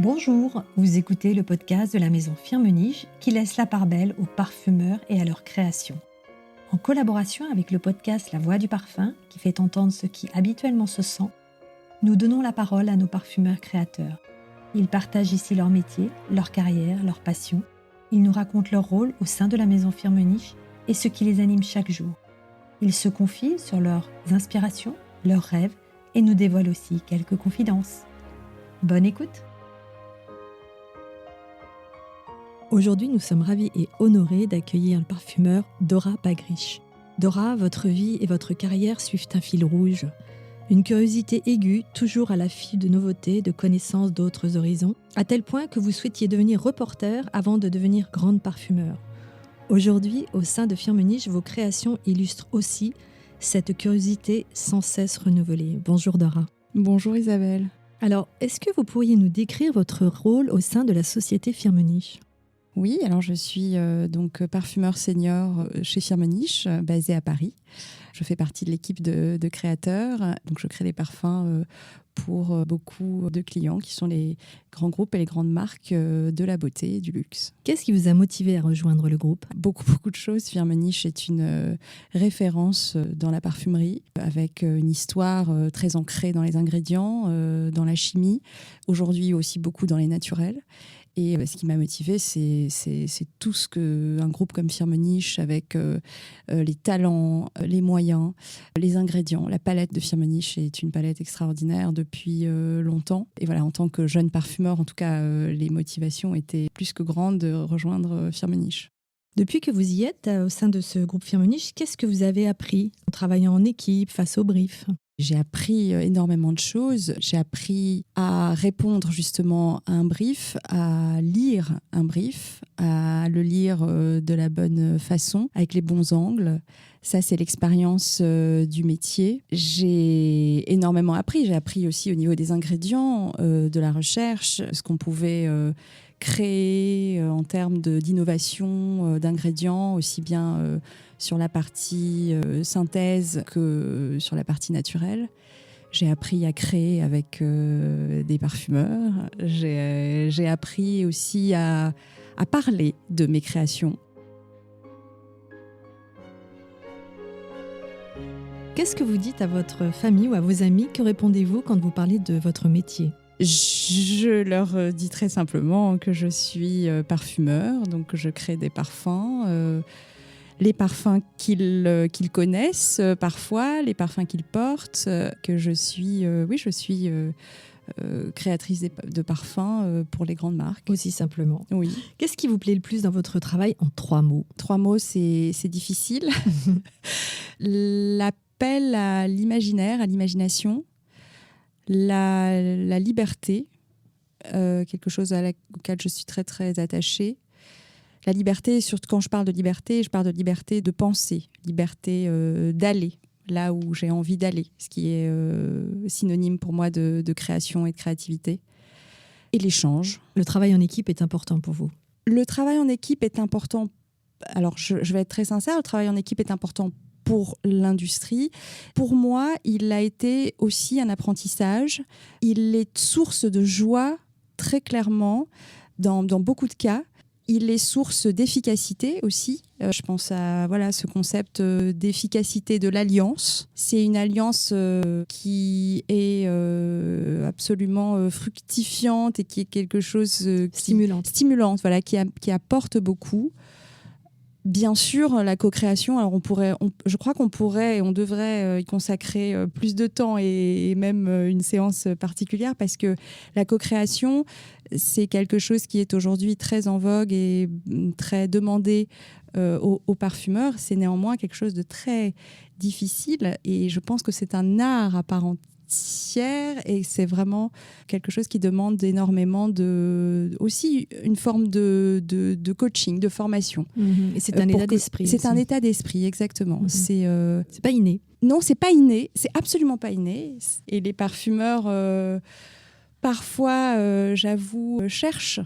Bonjour, vous écoutez le podcast de la maison Firmenich qui laisse la part belle aux parfumeurs et à leur création. En collaboration avec le podcast La Voix du Parfum, qui fait entendre ce qui habituellement se sent, nous donnons la parole à nos parfumeurs créateurs. Ils partagent ici leur métier, leur carrière, leur passion. Ils nous racontent leur rôle au sein de la maison Firmenich et ce qui les anime chaque jour. Ils se confient sur leurs inspirations, leurs rêves et nous dévoilent aussi quelques confidences. Bonne écoute! Aujourd'hui, nous sommes ravis et honorés d'accueillir le parfumeur Dora Bagrish. Dora, votre vie et votre carrière suivent un fil rouge. Une curiosité aiguë, toujours à l'affût de nouveautés, de connaissances d'autres horizons, à tel point que vous souhaitiez devenir reporter avant de devenir grande parfumeur. Aujourd'hui, au sein de Firmenich, vos créations illustrent aussi cette curiosité sans cesse renouvelée. Bonjour Dora. Bonjour Isabelle. Alors, est-ce que vous pourriez nous décrire votre rôle au sein de la société Firmenich ? Oui, alors je suis donc parfumeur senior chez Firmenich, basée à Paris. Je fais partie de l'équipe de créateurs, donc je crée des parfums pour beaucoup de clients qui sont les grands groupes et les grandes marques de la beauté et du luxe. Qu'est-ce qui vous a motivé à rejoindre le groupe ? Beaucoup de choses. Firmenich est une référence dans la parfumerie, avec une histoire très ancrée dans les ingrédients, dans la chimie, aujourd'hui aussi beaucoup dans les naturels. Et ce qui m'a motivée, c'est tout ce qu'un groupe comme Firmenich, avec les talents, les moyens, les ingrédients. La palette de Firmenich est une palette extraordinaire depuis longtemps. Et voilà, en tant que jeune parfumeur, en tout cas, les motivations étaient plus que grandes de rejoindre Firmenich. Depuis que vous y êtes au sein de ce groupe Firmenich, qu'est-ce que vous avez appris en travaillant en équipe, face aux briefs ? J'ai appris énormément de choses. J'ai appris à répondre justement à un brief, à lire un brief, à le lire de la bonne façon, avec les bons angles. Ça, c'est l'expérience du métier. J'ai énormément appris. J'ai appris aussi au niveau des ingrédients, de la recherche, ce qu'on pouvait créer en termes d'innovation, d'ingrédients, aussi bien sur la partie synthèse que sur la partie naturelle. J'ai appris à créer avec des parfumeurs. J'ai appris aussi à parler de mes créations. Qu'est-ce que vous dites à votre famille ou à vos amis ? Que répondez-vous quand vous parlez de votre métier ? Je leur dis très simplement que je suis parfumeur, donc je crée des parfums. Les parfums qu'ils connaissent parfois, les parfums qu'ils portent, que je suis créatrice de parfums pour les grandes marques. Aussi simplement. Oui. Qu'est-ce qui vous plaît le plus dans votre travail en 3 mots ? 3 mots, c'est difficile. L'appel à l'imaginaire, à l'imagination, la liberté, quelque chose auquel je suis très très attachée. La liberté, surtout quand je parle de liberté de penser, liberté d'aller là où j'ai envie d'aller, ce qui est synonyme pour moi de création et de créativité. Et l'échange. Le travail en équipe est important pour vous ? Le travail en équipe est important. Alors, je vais être très sincère, le travail en équipe est important pour l'industrie. Pour moi, il a été aussi un apprentissage. Il est source de joie, très clairement, dans beaucoup de cas. Il est source d'efficacité aussi. Je pense à ce concept d'efficacité de l'alliance. C'est une alliance qui est absolument fructifiante et qui est quelque chose stimulante, qui apporte beaucoup. Bien sûr, la co-création, alors je crois qu'on pourrait et on devrait y consacrer plus de temps et même une séance particulière, parce que la co-création, c'est quelque chose qui est aujourd'hui très en vogue et très demandé aux parfumeurs. C'est néanmoins quelque chose de très difficile et je pense que c'est un art à part entière et c'est vraiment quelque chose qui demande énormément aussi une forme de coaching, de formation. Et c'est un état d'esprit. C'est un état d'esprit, exactement. C'est pas inné. Non, c'est pas inné. C'est absolument pas inné. Et les parfumeurs, parfois, j'avoue, cherchent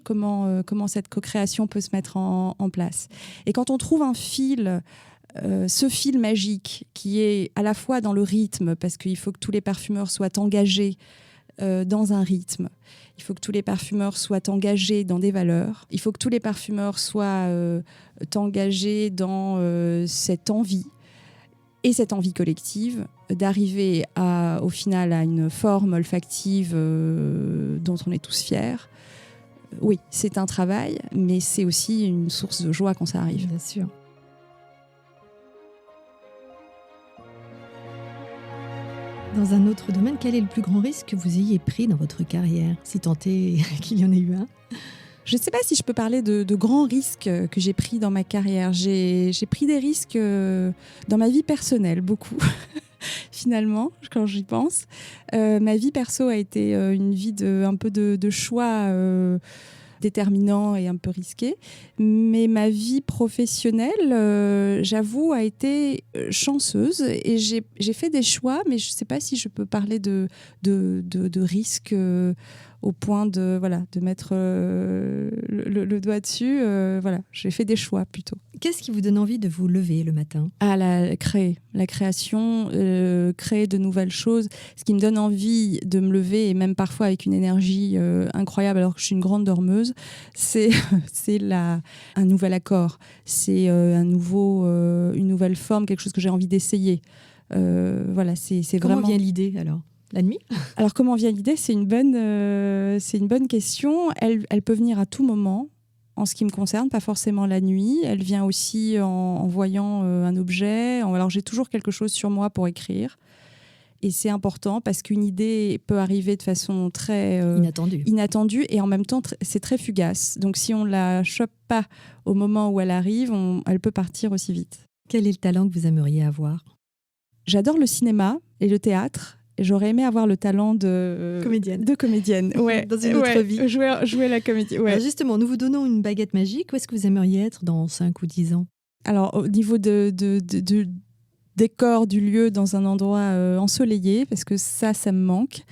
comment cette co-création peut se mettre en place. Et quand on trouve un fil ce fil magique qui est à la fois dans le rythme, parce qu'il faut que tous les parfumeurs soient engagés dans un rythme. Il faut que tous les parfumeurs soient engagés dans des valeurs. Il faut que tous les parfumeurs soient engagés dans cette envie et cette envie collective d'arriver au final à une forme olfactive dont on est tous fiers. Oui, c'est un travail, mais c'est aussi une source de joie quand ça arrive. Bien sûr. Dans un autre domaine, quel est le plus grand risque que vous ayez pris dans votre carrière, si tant est qu'il y en ait eu un? Je ne sais pas si je peux parler de grands risques que j'ai pris dans ma carrière. J'ai pris des risques dans ma vie personnelle, beaucoup, finalement, quand j'y pense. Ma vie perso a été une vie un peu de choix déterminant et un peu risqué. Mais ma vie professionnelle, j'avoue, a été chanceuse. Et j'ai fait des choix, mais je ne sais pas si je peux parler de risques au point de mettre le doigt dessus. J'ai fait des choix plutôt. Qu'est-ce qui vous donne envie de vous lever le matin? La création, créer de nouvelles choses. Ce qui me donne envie de me lever, et même parfois avec une énergie incroyable alors que je suis une grande dormeuse, c'est un nouvel accord. C'est une nouvelle forme, quelque chose que j'ai envie d'essayer. C'est Comment vraiment... vient l'idée alors? La nuit? Alors, comment vient l'idée? C'est une bonne question. Elle peut venir à tout moment, en ce qui me concerne, pas forcément la nuit. Elle vient aussi en voyant un objet. Alors, j'ai toujours quelque chose sur moi pour écrire. Et c'est important parce qu'une idée peut arriver de façon très inattendue et en même temps, c'est très fugace. Donc, si on ne la chope pas au moment où elle arrive, elle peut partir aussi vite. Quel est le talent que vous aimeriez avoir? J'adore le cinéma et le théâtre. J'aurais aimé avoir le talent de comédienne. Ouais. Dans une autre vie. Jouer la comédie. Ouais. Alors justement, nous vous donnons une baguette magique. Où est-ce que vous aimeriez être dans 5 ou 10 ans? Alors, au niveau de décor du lieu, dans un endroit ensoleillé, parce que ça me manque.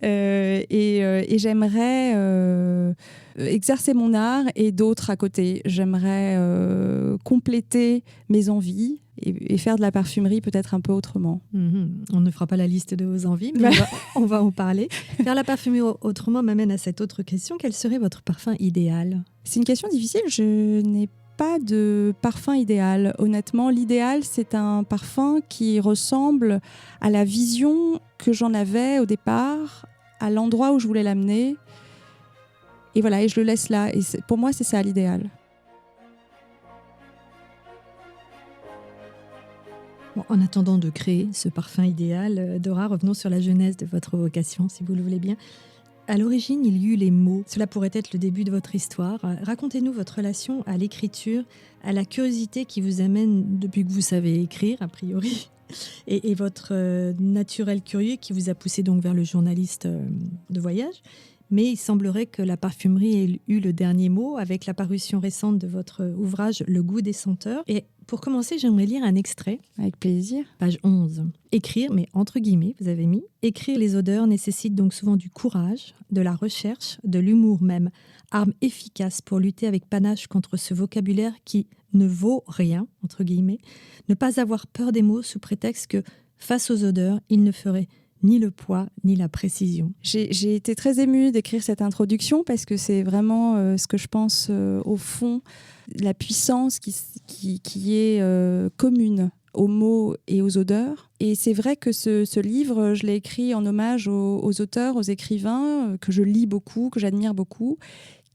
Et j'aimerais exercer mon art et d'autres à côté. J'aimerais compléter mes envies et faire de la parfumerie peut-être un peu autrement. On ne fera pas la liste de vos envies, mais on va en parler. Faire la parfumerie autrement m'amène à cette autre question. Quel serait votre parfum idéal? C'est une question difficile. Je n'ai pas de parfum idéal. Honnêtement, l'idéal, c'est un parfum qui ressemble à la vision que j'en avais au départ, à l'endroit où je voulais l'amener. Et voilà, et je le laisse là. Et pour moi, c'est ça l'idéal. Bon, en attendant de créer ce parfum idéal, Dora, revenons sur la genèse de votre vocation, si vous le voulez bien. À l'origine, il y eut les mots. Cela pourrait être le début de votre histoire. Racontez-nous votre relation à l'écriture, à la curiosité qui vous amène depuis que vous savez écrire, a priori, et votre naturel curieux qui vous a poussé donc vers le journaliste de voyage. Mais il semblerait que la parfumerie ait eu le dernier mot avec la parution récente de votre ouvrage « Le goût des senteurs ». Et pour commencer, j'aimerais lire un extrait. Avec plaisir. Page 11. Écrire, mais entre guillemets, vous avez mis. Écrire les odeurs nécessite donc souvent du courage, de la recherche, de l'humour même. Arme efficace pour lutter avec panache contre ce vocabulaire qui ne vaut rien, entre guillemets. Ne pas avoir peur des mots sous prétexte que, face aux odeurs, il ne ferait ni le poids, ni la précision. J'ai été très émue d'écrire cette introduction parce que c'est vraiment ce que je pense au fond, la puissance qui est commune aux mots et aux odeurs. Et c'est vrai que ce livre, je l'ai écrit en hommage aux auteurs, aux écrivains que je lis beaucoup, que j'admire beaucoup,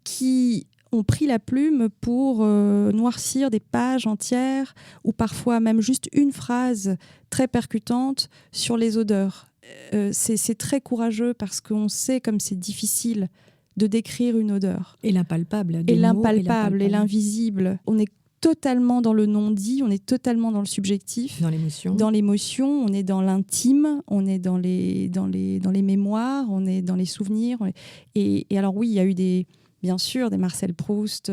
qui ont pris la plume pour noircir des pages entières ou parfois même juste une phrase très percutante sur les odeurs. C'est très courageux parce qu'on sait comme c'est difficile de décrire une odeur. Et l'impalpable. Et l'impalpable et l'invisible. On est totalement dans le non-dit, on est totalement dans le subjectif. Dans l'émotion. Dans l'émotion, on est dans l'intime, on est dans les mémoires, on est dans les souvenirs. Et alors oui, il y a eu bien sûr des Marcel Proust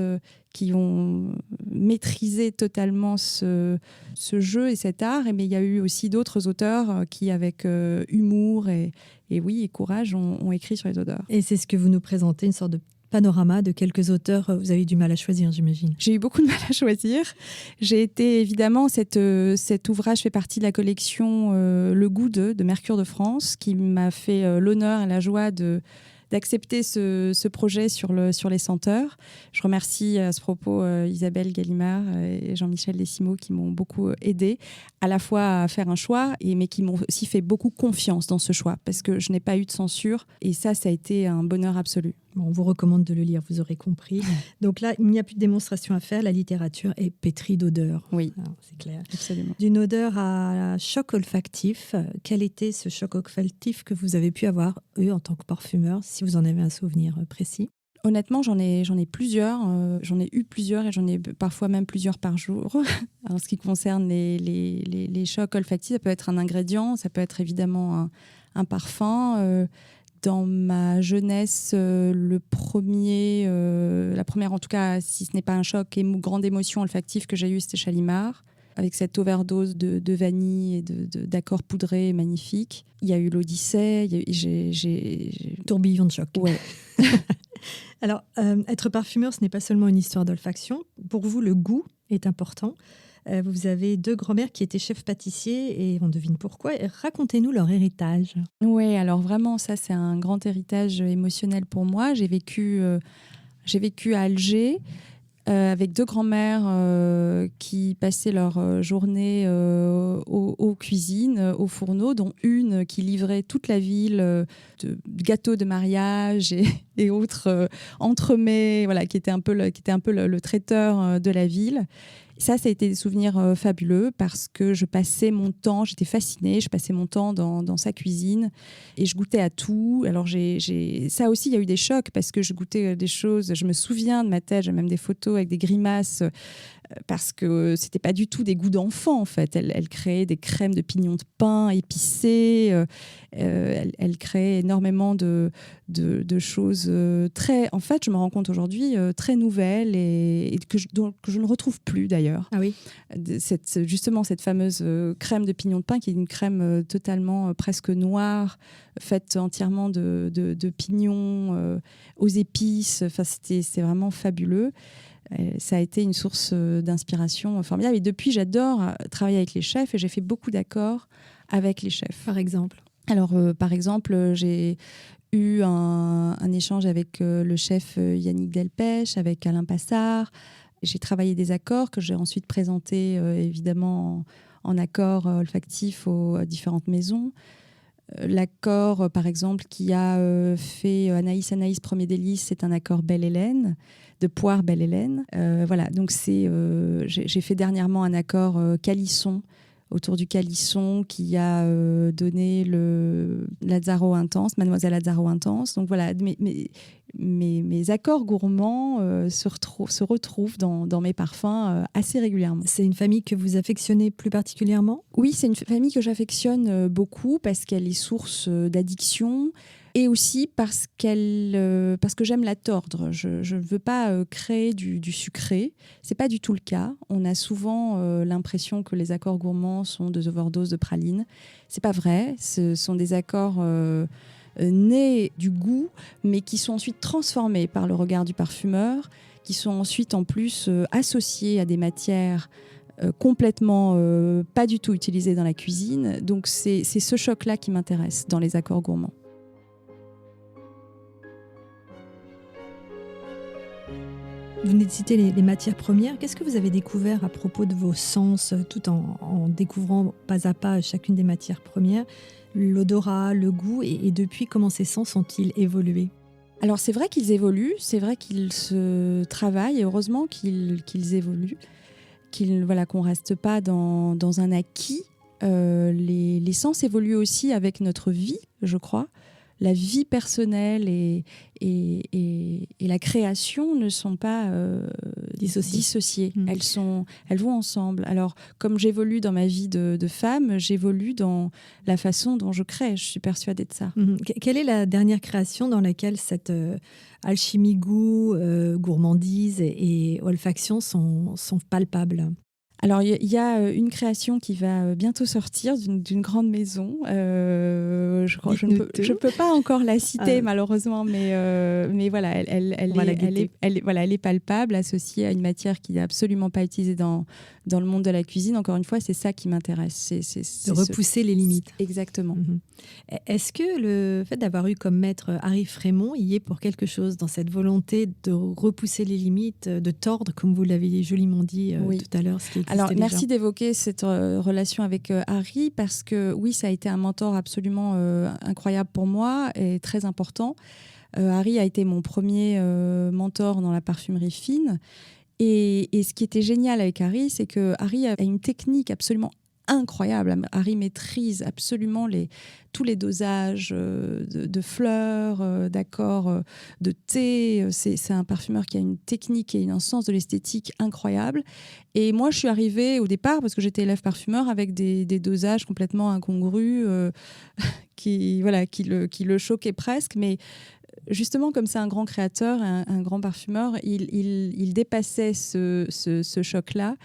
qui ont maîtrisé totalement ce jeu et cet art, mais il y a eu aussi d'autres auteurs qui, avec humour et courage, ont écrit sur les odeurs. Et c'est ce que vous nous présentez, une sorte de panorama de quelques auteurs. Vous avez eu du mal à choisir, j'imagine. J'ai eu beaucoup de mal à choisir. J'ai été, évidemment, cet ouvrage fait partie de la collection Le Goût de Mercure de France, qui m'a fait l'honneur et la joie d'accepter ce projet sur les senteurs. Je remercie à ce propos Isabelle Gallimard et Jean-Michel Desimo qui m'ont beaucoup aidé à la fois à faire un choix, mais qui m'ont aussi fait beaucoup confiance dans ce choix parce que je n'ai pas eu de censure et ça a été un bonheur absolu. Bon, on vous recommande de le lire, vous aurez compris. Donc là, il n'y a plus de démonstration à faire, la littérature est pétrie d'odeurs. Oui, c'est clair. Absolument. D'une odeur à choc olfactif, quel était ce choc olfactif que vous avez pu avoir, en tant que parfumeur, si vous en avez un souvenir précis? Honnêtement, j'en ai plusieurs. J'en ai eu plusieurs et j'en ai parfois même plusieurs par jour. En ce qui concerne les chocs olfactifs, ça peut être un ingrédient, ça peut être évidemment un parfum. Dans ma jeunesse, la première, en tout cas, si ce n'est pas un choc et grande émotion olfactive que j'ai eue, c'était Chalimard, avec cette overdose de vanille et d'accords poudrés magnifiques. Il y a eu l'Odyssée. Tourbillon de choc. Ouais. Alors, être parfumeur, ce n'est pas seulement une histoire d'olfaction. Pour vous, le goût est important. Vous avez 2 grands-mères qui étaient chefs pâtissiers et on devine pourquoi. Racontez-nous leur héritage. Oui, alors vraiment, ça, c'est un grand héritage émotionnel pour moi. J'ai vécu à Alger avec 2 grands-mères qui passaient leur journée aux cuisines, aux fourneaux, dont une qui livrait toute la ville de gâteaux de mariage et autres entremets, voilà, qui était un peu le traiteur de la ville. Ça a été des souvenirs fabuleux parce que je passais mon temps, j'étais fascinée, je passais mon temps dans sa cuisine et je goûtais à tout. Alors ça aussi, il y a eu des chocs parce que je goûtais des choses, je me souviens de ma tête, j'ai même des photos avec des grimaces parce que c'était pas du tout des goûts d'enfant en fait. Elle créait des crèmes de pignons de pain épicées, elle créait énormément de choses très, en fait je me rends compte aujourd'hui, très nouvelles et que je ne retrouve plus d'ailleurs. Ah oui. Justement cette fameuse crème de pignons de pain qui est une crème totalement presque noire, faite entièrement de pignons aux épices. Enfin, c'est vraiment fabuleux. Ça a été une source d'inspiration formidable. Et depuis, j'adore travailler avec les chefs et j'ai fait beaucoup d'accords avec les chefs. Par exemple? Alors, par exemple, j'ai eu un échange avec le chef Yannick Delpech, avec Alain Passard. J'ai travaillé des accords que j'ai ensuite présentés, évidemment, en accord olfactif aux différentes maisons. L'accord, par exemple, qui a fait Anaïs Premier Délice, c'est un accord Belle Hélène, de Poire Belle Hélène. Voilà, donc j'ai fait dernièrement un accord Calisson, autour du Calisson, qui a donné le Lazzaro Intense, Mademoiselle Lazzaro Intense. Donc voilà, mes accords gourmands se retrouvent dans mes parfums assez régulièrement. C'est une famille que vous affectionnez plus particulièrement? Oui, c'est une famille que j'affectionne beaucoup parce qu'elle est source d'addiction et aussi parce que j'aime la tordre. Je ne veux pas créer du sucré. Ce n'est pas du tout le cas. On a souvent l'impression que les accords gourmands sont des overdoses de praline. Ce n'est pas vrai. Ce sont des accords nés du goût, mais qui sont ensuite transformés par le regard du parfumeur, qui sont ensuite en plus associés à des matières complètement pas du tout utilisées dans la cuisine. Donc c'est ce choc-là qui m'intéresse dans les accords gourmands. Vous venez de citer les matières premières. Qu'est-ce que vous avez découvert à propos de vos sens, tout en découvrant pas à pas chacune des matières premières, l'odorat, le goût, et depuis, comment ces sens ont-ils évolué? Alors c'est vrai qu'ils évoluent, c'est vrai qu'ils se travaillent, et heureusement qu'ils évoluent, qu'on ne reste pas dans un acquis. Les sens évoluent aussi avec notre vie, je crois. La vie personnelle et la création ne sont pas dissociées. Elles vont ensemble. Alors, comme j'évolue dans ma vie de femme, j'évolue dans la façon dont je crée. Je suis persuadée de ça. Quelle est la dernière création dans laquelle cette alchimie goût, gourmandise et olfaction sont palpables? Alors, il y a une création qui va bientôt sortir d'une grande maison. Je ne peux pas encore la citer, malheureusement, mais voilà, elle est palpable, associée à une matière qui n'est absolument pas utilisée dans le monde de la cuisine. Encore une fois, c'est ça qui m'intéresse. De repousser les limites. Exactement. Est-ce que le fait d'avoir eu comme maître Harry Frémont y est pour quelque chose dans cette volonté de repousser les limites, de tordre, comme vous l'avez joliment dit tout à l'heure, ce qui existait Alors, déjà. merci d'évoquer cette relation avec Harry, parce que oui, ça a été un mentor absolument incroyable pour moi et très important. Harry a été mon premier mentor dans la parfumerie fine. Et ce qui était génial avec Harry, c'est que Harry a une technique absolument incroyable. Harry maîtrise absolument tous les dosages de fleurs, d'accords, de thé. C'est un parfumeur qui a une technique et un sens de l'esthétique incroyable. Et moi, je suis arrivée au départ, parce que j'étais élève parfumeur, avec des dosages complètement incongrus qui le choquaient presque. Mais justement, comme c'est un grand créateur, un grand parfumeur, il dépassait ce choc-là,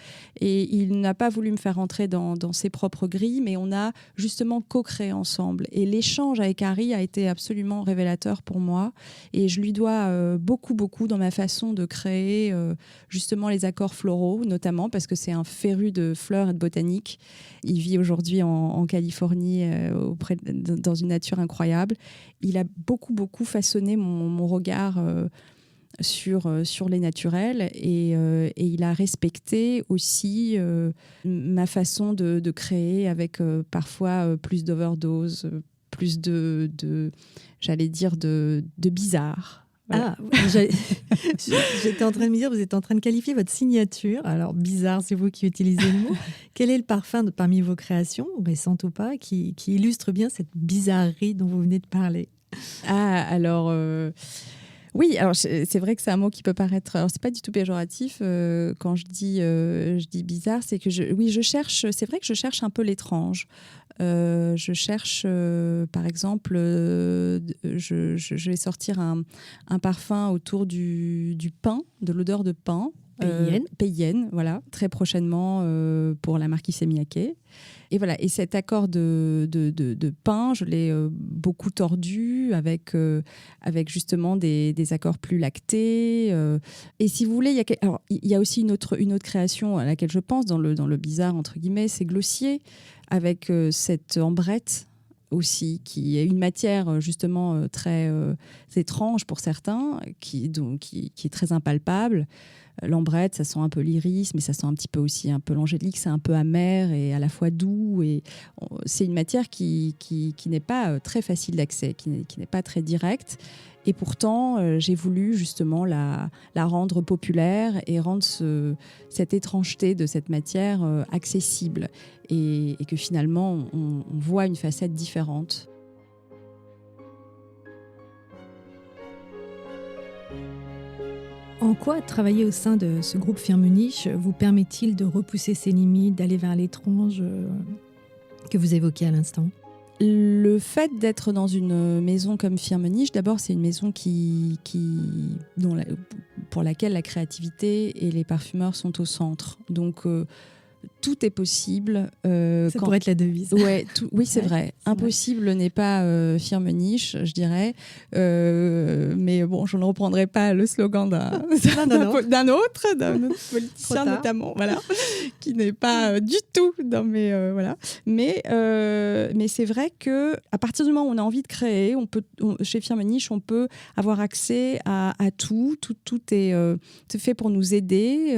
et il n'a pas voulu me faire rentrer dans ses propres grilles, mais on a justement co-créé ensemble. Et l'échange avec Harry a été absolument révélateur pour moi, et je lui dois beaucoup dans ma façon de créer justement les accords floraux, notamment parce que c'est un féru de fleurs et de botanique. Il vit aujourd'hui en Californie, dans une nature incroyable. Il a beaucoup façonné mon regard sur les naturels, et il a respecté aussi ma façon de créer, avec parfois plus d'overdose, plus j'allais dire, de bizarre. Voilà. J'étais en train de me dire, vous êtes en train de qualifier votre signature. Alors, bizarre, c'est vous qui utilisez le mot. Quel est le parfum parmi vos créations, récentes ou pas, qui illustre bien cette bizarrerie dont vous venez de parler? Oui, alors c'est vrai que c'est un mot qui peut paraître... Alors, c'est pas du tout péjoratif quand je dis bizarre, c'est que je cherche... C'est vrai que je cherche un peu l'étrange. Je cherche, par exemple, je vais sortir un parfum autour du pain, de l'odeur de pain. Païenne, voilà, très prochainement pour la marque Issey Miyake. Et voilà, et cet accord de pain, je l'ai beaucoup tordu avec justement des accords plus lactés. Et si vous voulez, il y a aussi une autre création à laquelle je pense dans le bizarre entre guillemets, c'est Glossier, avec cette ambrette aussi, qui est une matière justement très étrange pour certains, qui est très impalpable. L'ambrette, ça sent un peu l'iris, mais ça sent un petit peu aussi un peu l'angélique, c'est un peu amer et à la fois doux. Et c'est une matière qui n'est pas très facile d'accès, qui n'est pas très directe. Et pourtant, j'ai voulu justement la rendre populaire et rendre cette étrangeté de cette matière accessible, et que finalement, on voit une facette différente. En quoi travailler au sein de ce groupe Firmenich vous permet-il de repousser ses limites, d'aller vers l'étrange que vous évoquiez à l'instant ? Le fait d'être dans une maison comme Firmenich, d'abord, c'est une maison pour laquelle la créativité et les parfumeurs sont au centre. Donc, tout est possible. Ça pourrait être la devise. Oui, c'est vrai. Impossible n'est pas Firmenich, je dirais. Mais bon, je ne reprendrai pas le slogan d'un autre politicien notamment, voilà, qui n'est pas du tout dans mes... voilà. Mais c'est vrai qu'à partir du moment où on a envie de créer, chez Firmenich, on peut avoir accès à tout. Tout est fait pour nous aider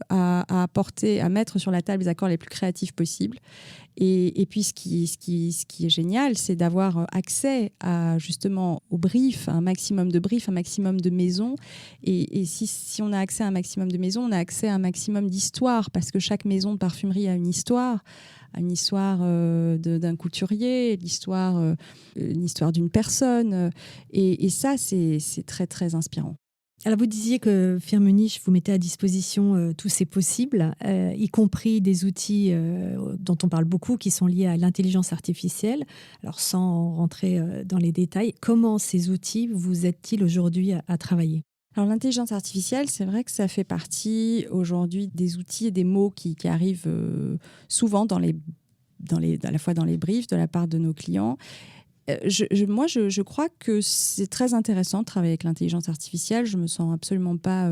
à apporter, à mettre sur la table les accords les plus créatifs possibles. Et puis, ce qui est génial, c'est d'avoir accès justement aux briefs, un maximum de briefs, un maximum de maisons. Et si on a accès à un maximum de maisons, on a accès à un maximum d'histoires, parce que chaque maison de parfumerie a une histoire d'un couturier, une histoire d'une personne. Et ça, c'est très, très inspirant. Alors, vous disiez que Firmenich vous mettait à disposition tous ces possibles, y compris des outils dont on parle beaucoup, qui sont liés à l'intelligence artificielle. Alors, sans rentrer dans les détails, comment ces outils vous aident-ils aujourd'hui à travailler ? Alors l'intelligence artificielle, c'est vrai que ça fait partie aujourd'hui des outils et des mots qui arrivent souvent à la fois dans les briefs de la part de nos clients. Moi, je crois que c'est très intéressant de travailler avec l'intelligence artificielle. Je me sens absolument pas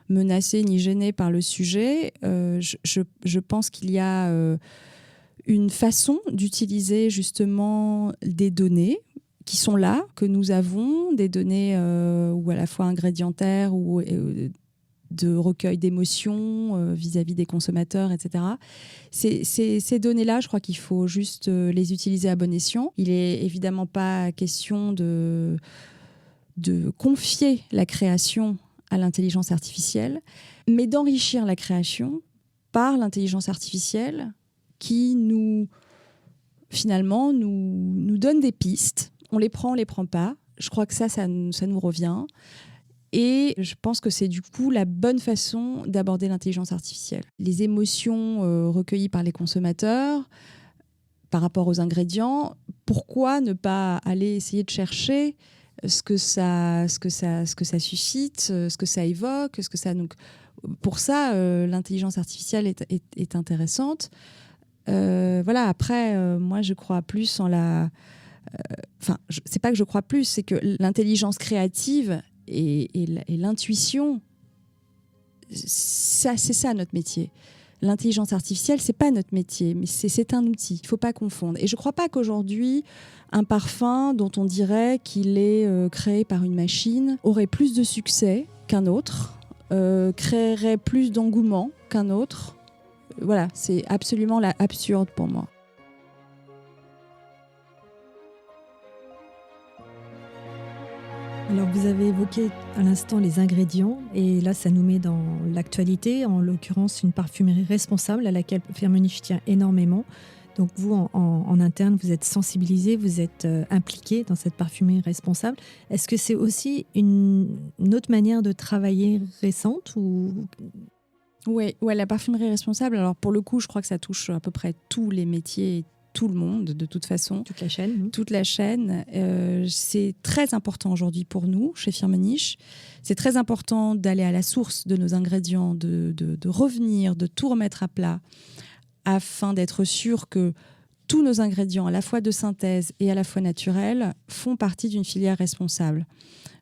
menacée ni gênée par le sujet. Je pense qu'il y a une façon d'utiliser justement des données qui sont là, que nous avons, des données ou à la fois ingrédientaires ou de recueil d'émotions vis-à-vis des consommateurs, etc. Ces données-là, je crois qu'il faut juste les utiliser à bon escient. Il n'est évidemment pas question de confier la création à l'intelligence artificielle, mais d'enrichir la création par l'intelligence artificielle qui finalement nous donne des pistes. On les prend, on les prend pas. Je crois que ça nous revient. Et je pense que c'est du coup la bonne façon d'aborder l'intelligence artificielle. Les émotions recueillies par les consommateurs par rapport aux ingrédients, pourquoi ne pas aller essayer de chercher ce que ça suscite, ce que ça évoque, donc, pour ça, l'intelligence artificielle est intéressante. Voilà. Après, moi, je crois plus en la... c'est pas que je crois plus, c'est que l'intelligence créative et l'intuition, c'est ça notre métier. L'intelligence artificielle, c'est pas notre métier, mais c'est un outil. Il faut pas confondre. Et je crois pas qu'aujourd'hui, un parfum dont on dirait qu'il est créé par une machine aurait plus de succès qu'un autre, créerait plus d'engouement qu'un autre. Voilà, c'est absolument absurde pour moi. Alors, vous avez évoqué à l'instant les ingrédients, et là, ça nous met dans l'actualité, en l'occurrence une parfumerie responsable à laquelle Firmenich tient énormément. Donc, vous, en interne, vous êtes sensibilisé, vous êtes impliqué dans cette parfumerie responsable. Est-ce que c'est aussi une autre manière de travailler récente ou... Oui, la parfumerie responsable, alors pour le coup, je crois que ça touche à peu près tous les métiers, tout le monde, de toute façon. Toute la chaîne. Toute la chaîne. C'est très important aujourd'hui pour nous, chez Firmenich. C'est très important d'aller à la source de nos ingrédients, de revenir, de tout remettre à plat, afin d'être sûr que tous nos ingrédients, à la fois de synthèse et à la fois naturels, font partie d'une filière responsable.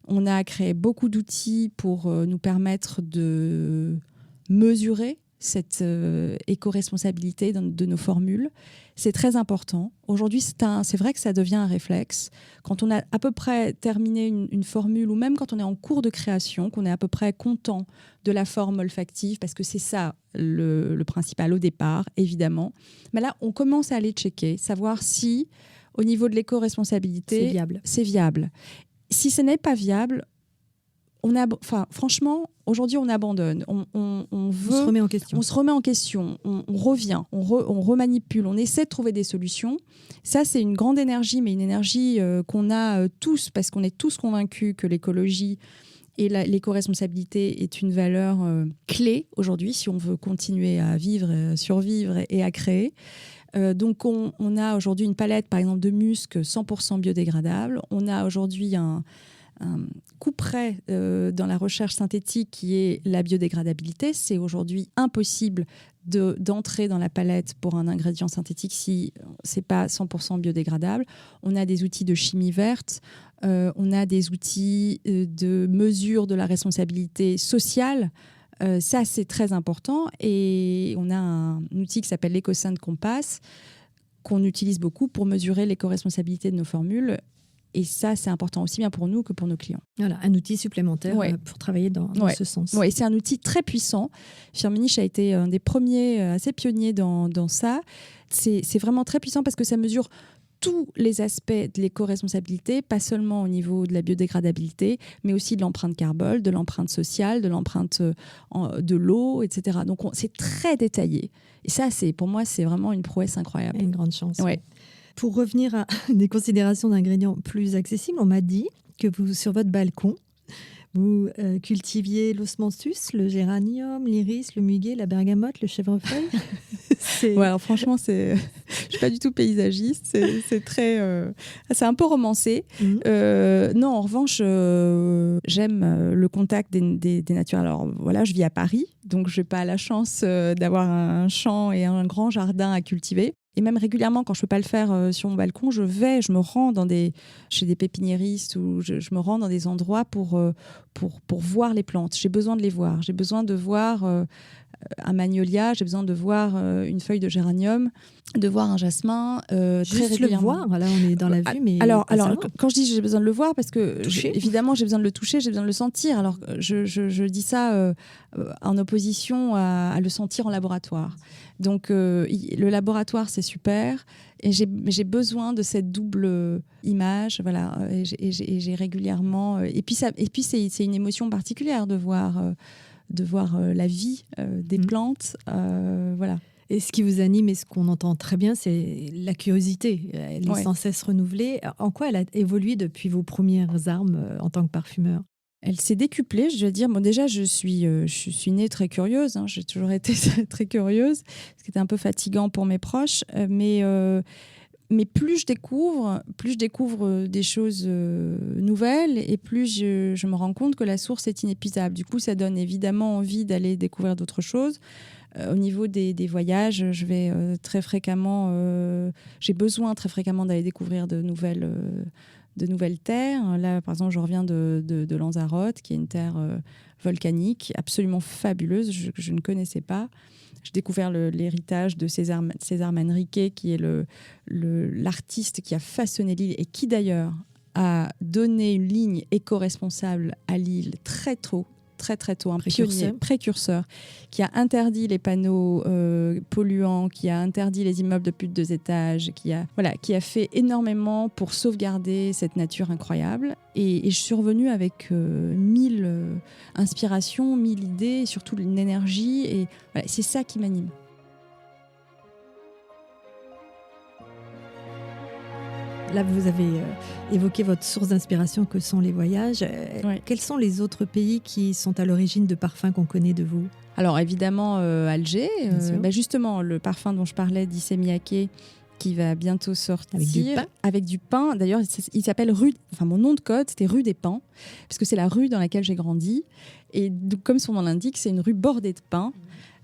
On a créé beaucoup d'outils pour nous permettre de mesurer cette éco-responsabilité de nos formules. C'est très important. Aujourd'hui, c'est vrai que ça devient un réflexe. Quand on a à peu près terminé une formule, ou même quand on est en cours de création, qu'on est à peu près content de la forme olfactive, parce que c'est ça le principal au départ, évidemment. Mais là, on commence à aller checker, savoir si, au niveau de l'éco-responsabilité, c'est viable. Si ce n'est pas viable, franchement, aujourd'hui, on abandonne. On se remet en question. On revient, on remanipule, on essaie de trouver des solutions. Ça, c'est une grande énergie, mais une énergie qu'on a tous, parce qu'on est tous convaincus que l'écologie et l'éco-responsabilité est une valeur clé aujourd'hui, si on veut continuer à vivre, survivre et à créer. Donc, on a aujourd'hui une palette, par exemple, de musc 100% biodégradable. On a aujourd'hui un coup près dans la recherche synthétique qui est la biodégradabilité. C'est aujourd'hui impossible d'entrer dans la palette pour un ingrédient synthétique si ce n'est pas 100% biodégradable. On a des outils de chimie verte, on a des outils de mesure de la responsabilité sociale. Ça, c'est très important. Et on a un outil qui s'appelle l'EcoScent Compass qu'on utilise beaucoup pour mesurer l'éco-responsabilité de nos formules. Et ça, c'est important aussi bien pour nous que pour nos clients. Voilà, un outil supplémentaire pour travailler dans ce sens. Oui, c'est un outil très puissant. Firmenich a été un des premiers assez pionniers dans ça. C'est vraiment très puissant parce que ça mesure tous les aspects de l'éco-responsabilité, pas seulement au niveau de la biodégradabilité, mais aussi de l'empreinte carbone, de l'empreinte sociale, de l'empreinte de l'eau, etc. Donc, c'est très détaillé. Et ça, pour moi, c'est vraiment une prouesse incroyable. Et une grande chance. Ouais. Pour revenir à des considérations d'ingrédients plus accessibles, on m'a dit que vous, sur votre balcon, vous cultiviez l'osmanthus, le géranium, l'iris, le muguet, la bergamote, le chèvrefeuille. Ouais, alors franchement, je suis pas du tout paysagiste. C'est un peu romancé. Non, en revanche, j'aime le contact des natures. Alors voilà, je vis à Paris, donc je n'ai pas la chance d'avoir un champ et un grand jardin à cultiver. Et même régulièrement, quand je ne peux pas le faire sur mon balcon, je me rends chez des pépiniéristes ou je me rends dans des endroits pour voir les plantes. J'ai besoin de les voir. J'ai besoin de voir un magnolia, j'ai besoin de voir une feuille de géranium, de voir un jasmin très Juste le régulièrement. voir, là on est dans la vue, mais alors quand je dis j'ai besoin de le voir, parce que évidemment j'ai besoin de le toucher, j'ai besoin de le sentir. Alors je dis ça en opposition à le sentir en laboratoire. Donc le laboratoire c'est super, et j'ai besoin de cette double image, voilà. Et j'ai régulièrement et puis c'est une émotion particulière de voir la vie des plantes, voilà. Et ce qui vous anime et ce qu'on entend très bien, c'est la curiosité. Elle est sans cesse renouvelée. En quoi elle a évolué depuis vos premières armes en tant que parfumeur ? Elle s'est décuplée, je dois dire. Bon, déjà, je suis née très curieuse. J'ai toujours été très curieuse, ce qui était un peu fatigant pour mes proches. Mais plus je découvre des choses nouvelles, et plus je me rends compte que la source est inépuisable. Du coup, ça donne évidemment envie d'aller découvrir d'autres choses. Au niveau des voyages, je vais très fréquemment, j'ai besoin très fréquemment d'aller découvrir de nouvelles terres. Là, par exemple, je reviens de Lanzarote, qui est une terre volcanique absolument fabuleuse, que je ne connaissais pas. J'ai découvert l'héritage de César Manrique, qui est l'artiste qui a façonné l'île et qui d'ailleurs a donné une ligne éco-responsable à l'île très tôt, un précurseur, qui a interdit les panneaux polluants, qui a interdit les immeubles de plus de 2 étages, qui a fait énormément pour sauvegarder cette nature incroyable. Et je suis revenue avec 1000 inspirations, 1000 idées, surtout une énergie. Et voilà, c'est ça qui m'anime. Là, vous avez évoqué votre source d'inspiration que sont les voyages. Quels sont les autres pays qui sont à l'origine de parfums qu'on connaît de vous ? Alors évidemment Alger, justement le parfum dont je parlais d'Issey Miyake, qui va bientôt sortir avec du pain. D'ailleurs, il s'appelle mon nom de code, c'était rue des Pins, parce que c'est la rue dans laquelle j'ai grandi. Et donc, comme son nom l'indique, c'est une rue bordée de pins.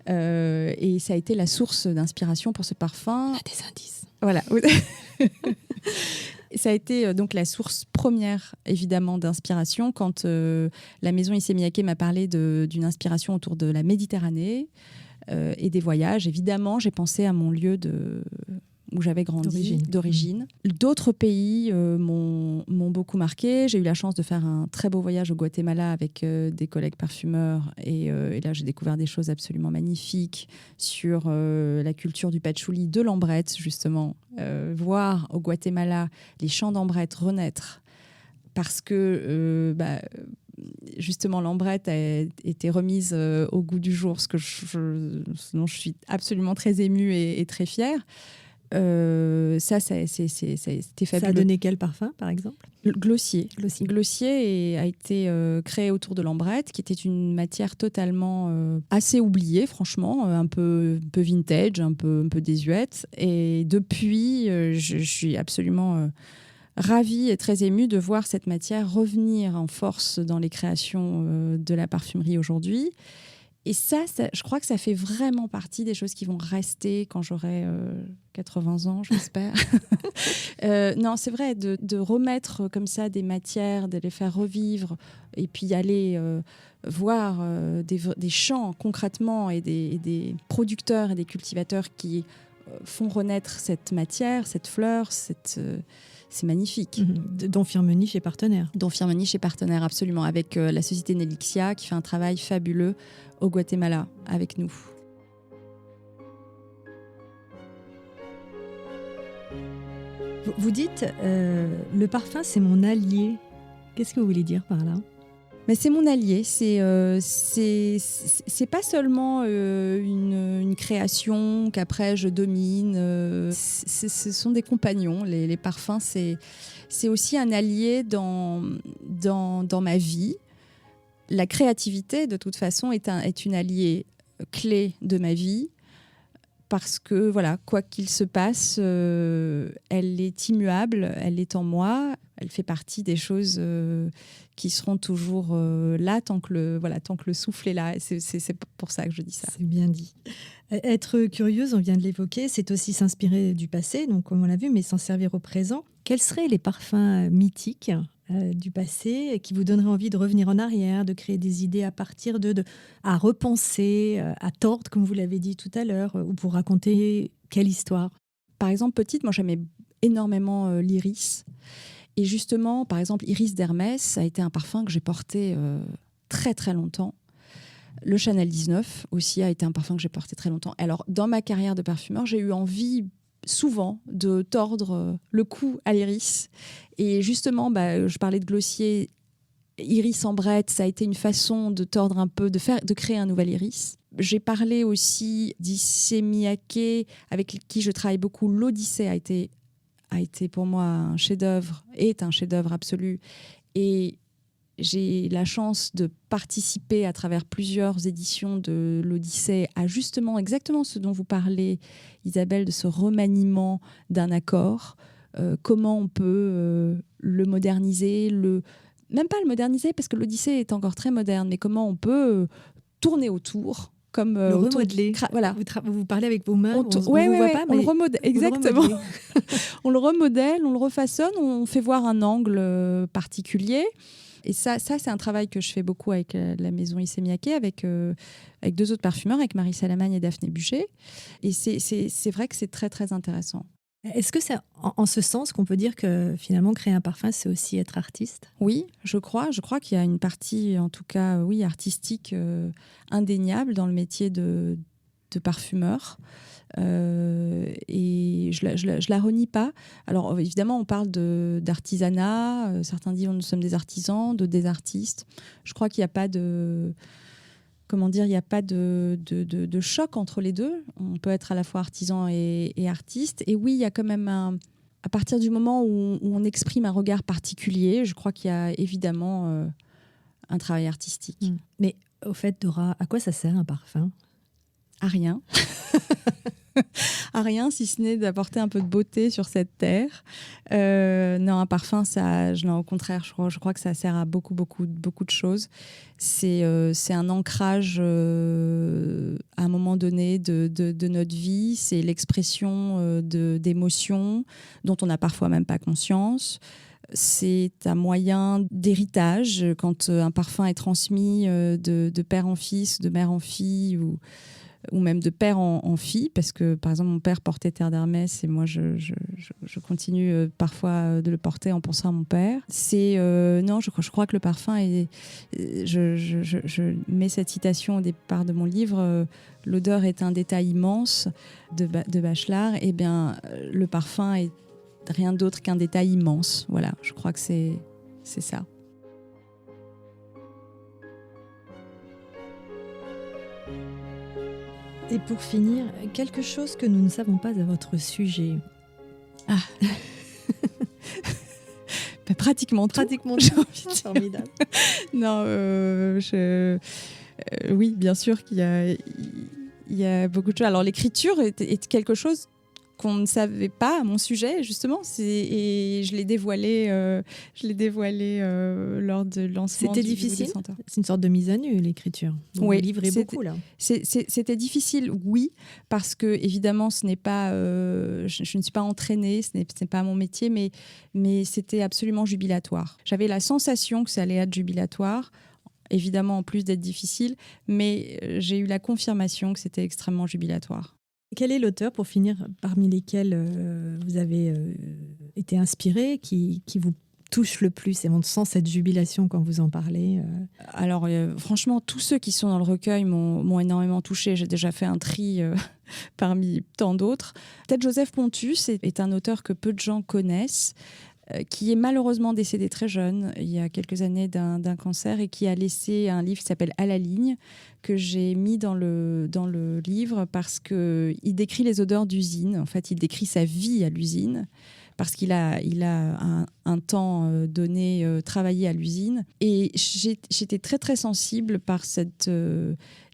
Et ça a été la source d'inspiration pour ce parfum. On a des indices. Voilà. Ça a été donc la source première, évidemment, d'inspiration quand la maison Issey Miyake m'a parlé d'une inspiration autour de la Méditerranée et des voyages. Évidemment, j'ai pensé à mon lieu où j'avais grandi, d'origine. D'autres pays m'ont beaucoup marqué. J'ai eu la chance de faire un très beau voyage au Guatemala avec des collègues parfumeurs. Et là, j'ai découvert des choses absolument magnifiques sur la culture du patchouli, de l'ambrette, justement. Voir au Guatemala les champs d'ambrette renaître. Parce que... justement, l'ambrette a été remise au goût du jour, dont je suis absolument très émue et très fière. C'était fabuleux. Ça a donné quel parfum, par exemple ? Glossier. Glossier a été créé autour de l'ambrette, qui était une matière totalement assez oubliée, franchement, un peu vintage, un peu désuète. Et depuis, je suis absolument ravie et très émue de voir cette matière revenir en force dans les créations de la parfumerie aujourd'hui. Et ça, je crois que ça fait vraiment partie des choses qui vont rester quand j'aurai 80 ans, j'espère. Non, c'est vrai, de remettre comme ça des matières, de les faire revivre, et puis aller voir des champs concrètement et des producteurs et des cultivateurs qui font renaître cette matière, cette fleur, c'est magnifique. Dont Firmenich est partenaire. Dont Firmenich est partenaire, absolument, avec la société Nelixia, qui fait un travail fabuleux au Guatemala avec nous. Vous dites, le parfum, c'est mon allié. Qu'est-ce que vous voulez dire par là ? Mais c'est mon allié, c'est pas seulement une création qu'après je domine, ce sont des compagnons, les parfums, c'est aussi un allié dans ma vie. La créativité, de toute façon, est une alliée clé de ma vie, parce que, voilà, quoi qu'il se passe, elle est immuable, elle est en moi, elle fait partie des choses qui seront toujours là tant que le souffle est là. C'est pour ça que je dis ça. C'est bien dit. Être curieuse, on vient de l'évoquer, c'est aussi s'inspirer du passé, donc comme on l'a vu, mais s'en servir au présent. Quels seraient les parfums mythiques du passé qui vous donneraient envie de revenir en arrière, de créer des idées à partir à repenser, à tordre, comme vous l'avez dit tout à l'heure, ou pour raconter quelle histoire? Par exemple, petite, moi j'aimais énormément l'iris. Et justement, par exemple, Iris d'Hermès a été un parfum que j'ai porté très très longtemps. Le Chanel 19 aussi a été un parfum que j'ai porté très longtemps. Alors, dans ma carrière de parfumeur, j'ai eu envie souvent de tordre le cou à l'iris. Et justement, je parlais de glossier, iris ambrette, ça a été une façon de tordre un peu, de créer un nouvel iris. J'ai parlé aussi d'Issey Miyake, avec qui je travaille beaucoup. L'Odyssée a été pour moi un chef-d'œuvre, est un chef-d'œuvre absolu. Et j'ai la chance de participer à travers plusieurs éditions de l'Odyssée à justement exactement ce dont vous parlez, Isabelle, de ce remaniement d'un accord. Comment on peut le moderniser, même pas le moderniser parce que l'Odyssée est encore très moderne, mais comment on peut tourner autour. Comme le remodeler. Voilà. Vous parlez avec vos mains, on ne vous voit pas, mais on le remodèle. Exactement. On le remodèle, on le refaçonne, on fait voir un angle particulier. Et ça c'est un travail que je fais beaucoup avec la maison Issey Miyake, avec deux autres parfumeurs, avec Marie Salamagne et Daphné Buchet. Et c'est vrai que c'est très, très intéressant. Est-ce que c'est en ce sens qu'on peut dire que finalement créer un parfum, c'est aussi être artiste? Oui, je crois qu'il y a une partie, en tout cas, oui, artistique indéniable dans le métier de parfumeur. Et je la renie pas. Alors évidemment, on parle d'artisanat. Certains disent nous sommes des artisans, d'autres des artistes. Je crois qu'il n'y a pas de... Comment dire, il n'y a pas de choc entre les deux. On peut être à la fois artisan et artiste. Et oui, il y a quand même à partir du moment où on exprime un regard particulier, je crois qu'il y a évidemment un travail artistique. Mais au fait, Dora, à quoi ça sert un parfum? À rien. À rien, si ce n'est d'apporter un peu de beauté sur cette terre. Non, un parfum, au contraire, je crois que ça sert à beaucoup de choses. C'est un ancrage à un moment donné de notre vie. C'est l'expression d'émotions dont on n'a parfois même pas conscience. C'est un moyen d'héritage quand un parfum est transmis de père en fils, de mère en fille ou même de père en fille, parce que par exemple mon père portait Terre d'Hermès et moi je continue parfois de le porter en pensant à mon père. Non, je crois que le parfum est, je mets cette citation au départ de mon livre, l'odeur est un détail immense de Bachelard. Et bien le parfum est rien d'autre qu'un détail immense. Voilà, je crois que c'est ça. Et pour finir, quelque chose que nous ne savons pas à votre sujet. Ah. Pratiquement tout. Formidable. Non, oui, bien sûr qu'il y a beaucoup de choses. Alors l'écriture est quelque chose qu'on ne savait pas à mon sujet, justement. Et je l'ai dévoilé lors de lancement. C'était difficile. C'est une sorte de mise à nu, l'écriture. Oui, vous livrez beaucoup, là. C'était difficile, oui, parce que, évidemment, ce n'est pas, je ne suis pas entraînée, ce n'est pas mon métier, mais c'était absolument jubilatoire. J'avais la sensation que ça allait être jubilatoire, évidemment, en plus d'être difficile, mais j'ai eu la confirmation que c'était extrêmement jubilatoire. Quel est l'auteur, pour finir, parmi lesquels vous avez été inspiré, qui vous touche le plus et on sent cette jubilation quand vous en parlez? Alors, franchement, tous ceux qui sont dans le recueil m'ont énormément touchée. J'ai déjà fait un tri parmi tant d'autres. Peut-être Joseph Pontus est un auteur que peu de gens connaissent, qui est malheureusement décédé très jeune, il y a quelques années, d'un cancer, et qui a laissé un livre qui s'appelle « À la ligne », que j'ai mis dans le livre parce qu'il décrit les odeurs d'usine. En fait, il décrit sa vie à l'usine, parce qu'il a un temps donné travaillé à l'usine. Et j'étais très, très sensible par cette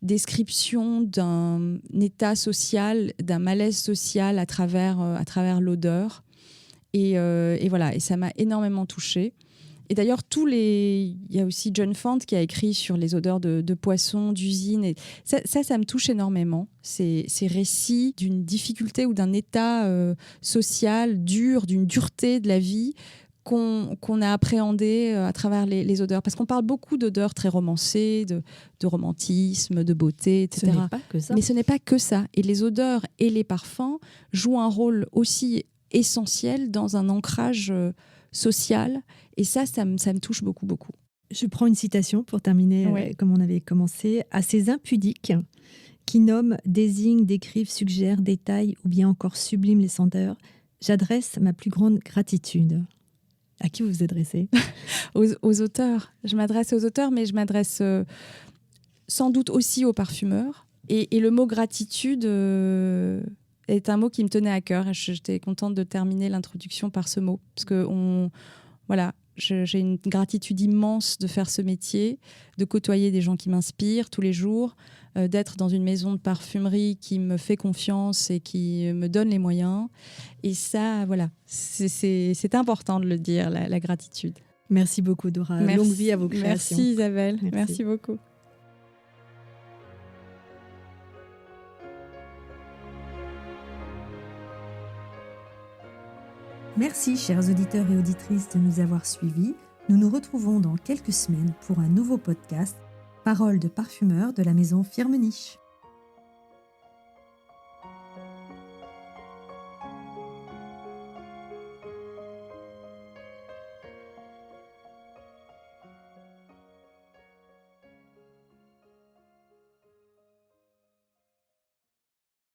description d'un état social, d'un malaise social à travers l'odeur. Et voilà, et ça m'a énormément touchée. Et d'ailleurs, il y a aussi John Fant qui a écrit sur les odeurs de poissons, d'usines. Et ça me touche énormément. Ces récits d'une difficulté ou d'un état social dur, d'une dureté de la vie qu'on a appréhendé à travers les odeurs. Parce qu'on parle beaucoup d'odeurs très romancées, de romantisme, de beauté, etc. Ce n'est pas que ça. Mais ce n'est pas que ça. Et les odeurs et les parfums jouent un rôle aussi essentiel dans un ancrage social. Et ça me touche beaucoup, beaucoup. Je prends une citation pour terminer, comme on avait commencé. « À ces impudiques qui nomment, désignent, décrivent, suggèrent, détaillent ou bien encore subliment les senteurs, j'adresse ma plus grande gratitude. » À qui vous vous adressez ? Aux auteurs. Je m'adresse aux auteurs, mais je m'adresse sans doute aussi aux parfumeurs. Et le mot gratitude est un mot qui me tenait à cœur. Et j'étais contente de terminer l'introduction par ce mot. Parce que j'ai une gratitude immense de faire ce métier, de côtoyer des gens qui m'inspirent tous les jours, d'être dans une maison de parfumerie qui me fait confiance et qui me donne les moyens. Et ça, voilà, c'est important de le dire, la gratitude. Merci beaucoup, Dora. Merci. Longue vie à vos créations. Merci, Isabelle. Merci beaucoup. Merci, chers auditeurs et auditrices, de nous avoir suivis. Nous nous retrouvons dans quelques semaines pour un nouveau podcast, Paroles de parfumeurs de la maison Firmenich.